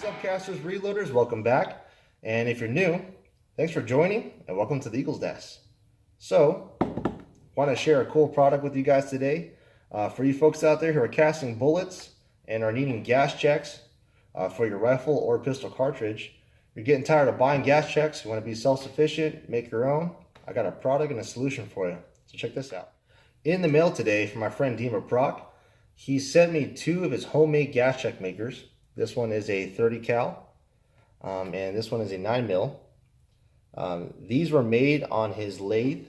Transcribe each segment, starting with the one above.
What's up, casters, reloaders? Welcome back. And if you're new, thanks for joining and welcome to the Eagles Desk. So, want to share a cool product with you guys today. For you folks out there who are casting bullets and are needing gas checks for your rifle or pistol cartridge, you're getting tired of buying gas checks, you want to be self-sufficient, make your own, I got a product and a solution for you. So check this out. In the mail today from my friend Dima Prok, he sent me two of his homemade gas check makers. This one is a 30 cal, and this one is a 9 mil. These were made on his lathe,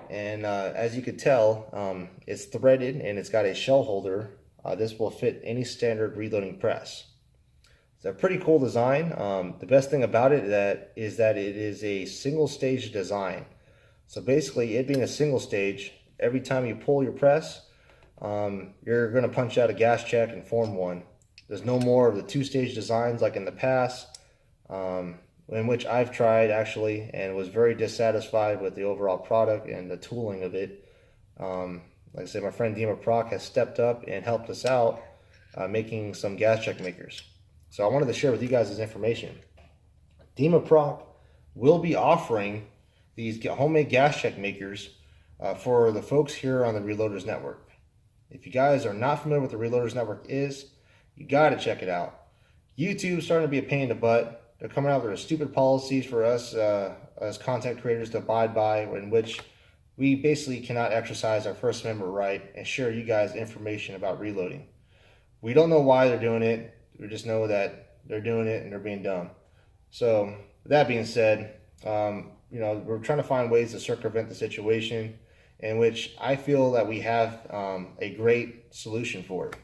and as you could tell, it's threaded and it's got a shell holder. This will fit any standard reloading press. It's a pretty cool design. The best thing about it is that it is a single stage design. So basically, it being a single stage, every time you pull your press, you're going to punch out a gas check and form one. There's no more of the two-stage designs like in the past, in which I've tried actually and was very dissatisfied with the overall product and the tooling of it. Like I said, my friend Dima Prok has stepped up and helped us out making some gas check makers. So I wanted to share with you guys this information. Dima Prok will be offering these homemade gas check makers for the folks here on the Reloaders Network. If you guys are not familiar with the Reloaders Network is, you got to check it out. YouTube's starting to be a pain in the butt. They're coming out with stupid policies for us as content creators to abide by, in which we basically cannot exercise our First Amendment right and share you guys information about reloading. We don't know why they're doing it. We just know that they're doing it and they're being dumb. So that being said, we're trying to find ways to circumvent the situation, in which I feel that we have a great solution for it.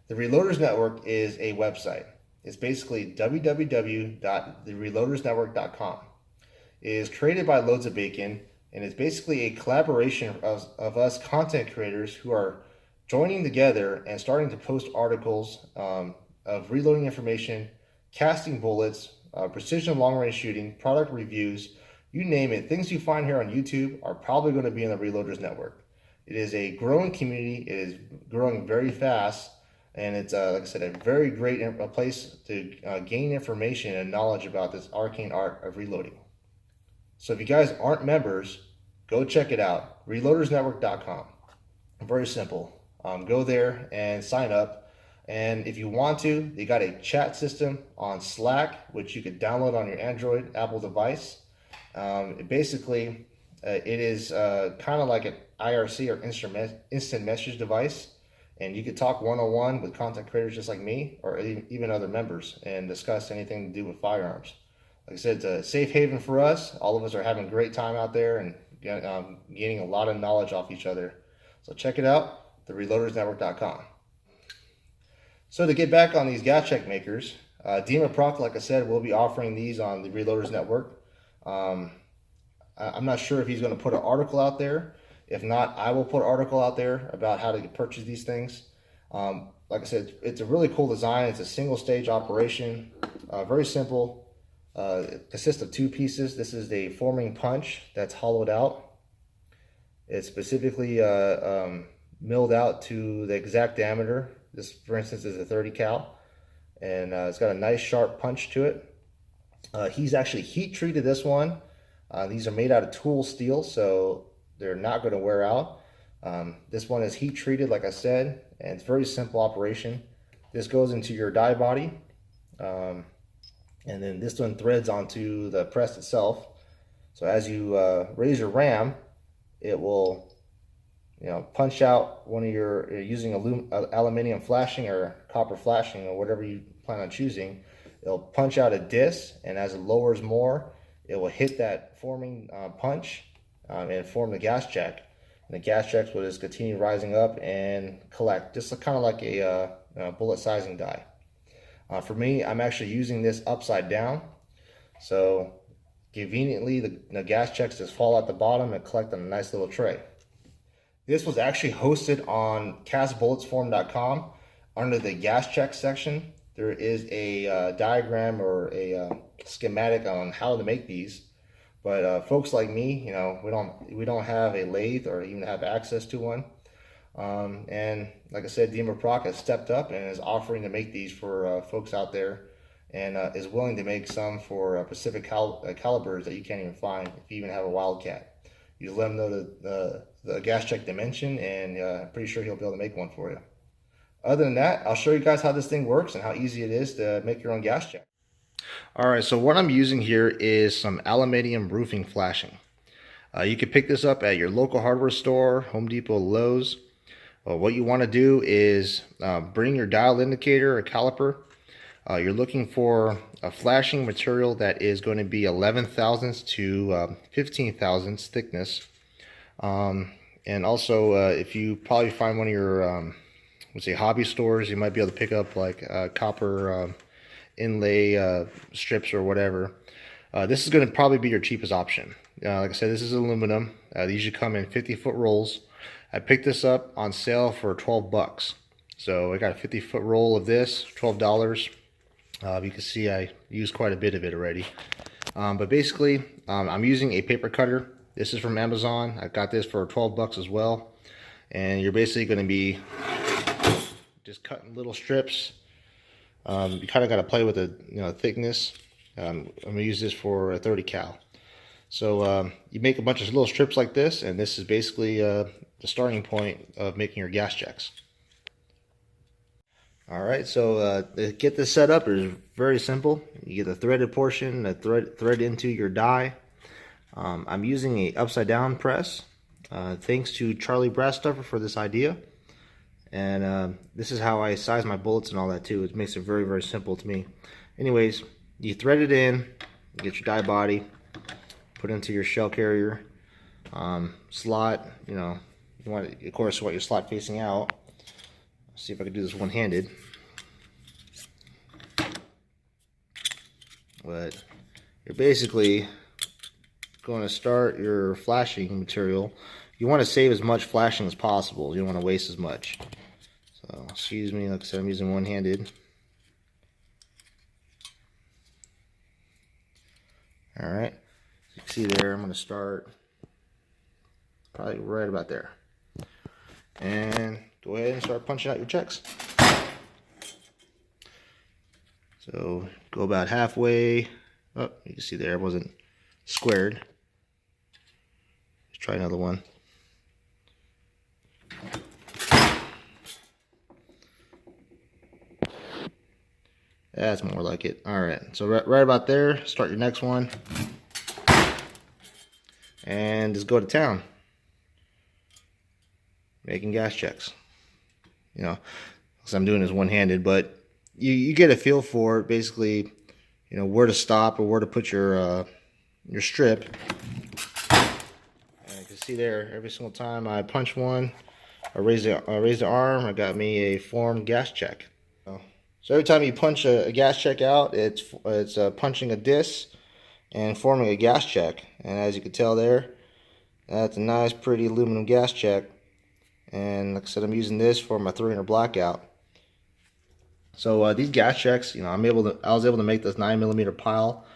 The Reloaders Network is a website. It's basically www.thereloadersnetwork.com. It is created by Loads of Bacon, and it's basically a collaboration of us content creators who are joining together and starting to post articles of reloading information, casting bullets, precision long-range shooting, product reviews, you name it. Things you find here on YouTube are probably going to be in the Reloaders Network. It is a growing community. It is growing very fast. And it's, like I said, a very great place to gain information and knowledge about this arcane art of reloading. So if you guys aren't members, go check it out. Reloadersnetwork.com. Very simple. Go there and sign up. And if you want to, they got a chat system on Slack, which you could download on your Android, Apple device. It is kind of like an IRC or instant message device. And you could talk one-on-one with content creators just like me, or even other members, and discuss anything to do with firearms. Like I said, it's a safe haven for us. All of us are having a great time out there and gaining a lot of knowledge off each other. So check it out, thereloadersnetwork.com. So to get back on these gas check makers, Dima Prok, like I said, will be offering these on the Reloaders Network. I'm not sure if he's going to put an article out there. If not, I will put an article out there about how to purchase these things. Like I said, it's a really cool design. It's a single stage operation, very simple. It consists of two pieces. This is the forming punch that's hollowed out. It's specifically milled out to the exact diameter. This, for instance, is a 30 cal, and it's got a nice sharp punch to it. He's actually heat treated this one. These are made out of tool steel, so they're not going to wear out. This one is heat treated, like I said, and it's a very simple operation. This goes into your die body, and then this one threads onto the press itself. So as you raise your ram, it will, punch out one of your, using aluminum flashing or copper flashing or whatever you plan on choosing. It'll punch out a disc, and as it lowers more, it will hit that forming punch and form the gas check. And the gas checks will just continue rising up and collect, just kind of like a bullet sizing die. For me, I'm actually using this upside down. So conveniently, the gas checks just fall at the bottom and collect on a nice little tray. This was actually hosted on castbulletsform.com under the gas check section. There is a diagram or a schematic on how to make these. But folks like me, we don't have a lathe or even have access to one. And like I said, Dima Prok has stepped up and is offering to make these for folks out there and is willing to make some for Pacific calibers that you can't even find if you even have a Wildcat. You just let him know the gas check dimension, and I'm pretty sure he'll be able to make one for you. Other than that, I'll show you guys how this thing works and how easy it is to make your own gas check. All right, so what I'm using here is some aluminium roofing flashing. You can pick this up at your local hardware store, Home Depot, Lowe's. What you want to do is bring your dial indicator or caliper. You're looking for a flashing material that is going to be 11 thousandths to 15 thousandths thickness. And also, if you probably find one of your let's say hobby stores, you might be able to pick up like copper inlay strips or whatever. This is going to probably be your cheapest option. Like I said, this is aluminum. They usually come in 50-foot rolls. I picked this up on sale for 12 bucks. So I got a 50-foot roll of this, $12. You can see I used quite a bit of it already. But basically, I'm using a paper cutter. This is from Amazon. I got this for 12 bucks as well. And you're basically going to be just cutting little strips. You kind of got to play with the thickness. I'm going to use this for a 30 cal. So you make a bunch of little strips like this, and this is basically the starting point of making your gas checks. Alright, so to get this set up is very simple. You get the threaded portion, thread into your die. I'm using a upside down press. Thanks to Charlie Brastuffer for this idea. And this is how I size my bullets and all that too. It makes it very, very simple to me. Anyways, you thread it in, get your die body, put it into your shell carrier, slot. You want, of course, your slot facing out. Let's see if I can do this one-handed. But you're basically going to start your flashing material. You want to save as much flashing as possible. You don't want to waste as much. So, excuse me, like I said, I'm using one-handed. Alright, you can see there, I'm going to start probably right about there. And go ahead and start punching out your checks. So, go about halfway. Oh, you can see there, it wasn't squared. Let's try another one. That's more like it. Alright, so right about there, start your next one. And just go to town. Making gas checks. Because I'm doing this one-handed, but you get a feel for basically, where to stop or where to put your strip. And you can see there, every single time I punch one, I raise the arm, I got me a formed gas check. So every time you punch a gas check out, it's punching a disc and forming a gas check. And as you can tell there, that's a nice, pretty aluminum gas check. And like I said, I'm using this for my 300 blackout. So these gas checks, I was able to make this 9mm pile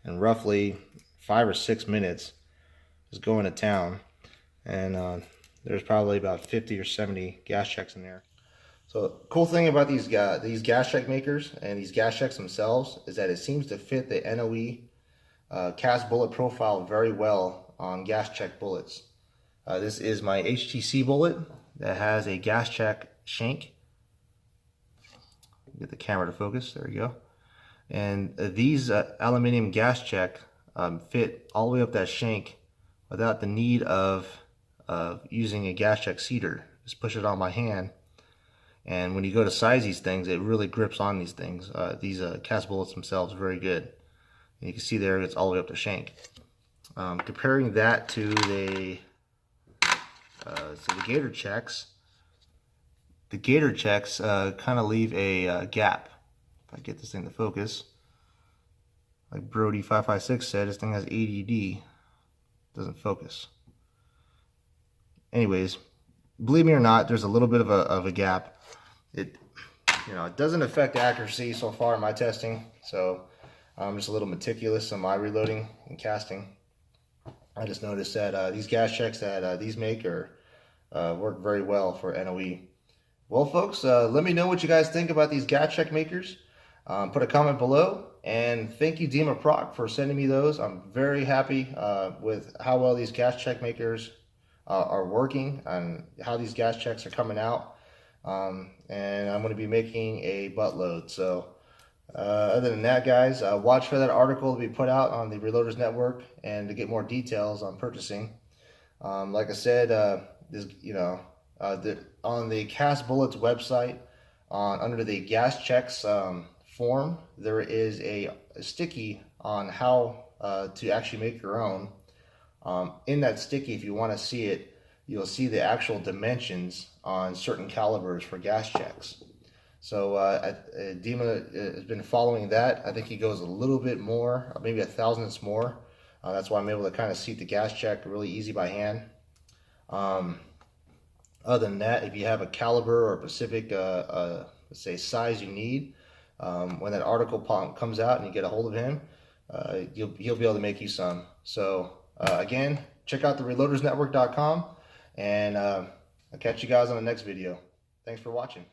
in roughly 5 or 6 minutes. Just going to town, and there's probably about 50 or 70 gas checks in there. So the cool thing about these gas check makers and these gas checks themselves is that it seems to fit the NOE cast bullet profile very well on gas check bullets. This is my HTC bullet that has a gas check shank. Get the camera to focus, there you go. And these aluminum gas check fit all the way up that shank without the need of using a gas check seater. Just push it on my hand. And when you go to size these things, it really grips on these things. These cast bullets themselves are very good. And you can see there, it's all the way up the shank. Comparing that to the Gator checks, kind of leave a gap. If I get this thing to focus, like Brody556 said, this thing has ADD. Doesn't focus. Anyways, believe me or not, there's a little bit of a gap. It doesn't affect accuracy so far in my testing, so I'm just a little meticulous in my reloading and casting. I just noticed that these gas checks that these make work very well for NOE. Well, folks, let me know what you guys think about these gas check makers. put a comment below. And thank you, Dima Prok, for sending me those. I'm very happy with how well these gas check makers are working and how these gas checks are coming out. And I'm going to be making a buttload. So other than that, guys, watch for that article to be put out on the Reloaders Network and to get more details on purchasing. Like I said, on the Cast Bullets website, under the gas checks form, there is a sticky on how to actually make your own. In that sticky, if you want to see it, you'll see the actual dimensions on certain calibers for gas checks. So Dima has been following that. I think he goes a little bit more, maybe 1,000ths more. That's why I'm able to kind of seat the gas check really easy by hand. Other than that, if you have a caliber or a specific, let's say, size you need, when that article comes out and you get a hold of him, he'll be able to make you some. So again, check out the reloadersnetwork.com, and I'll catch you guys on the next video. Thanks for watching.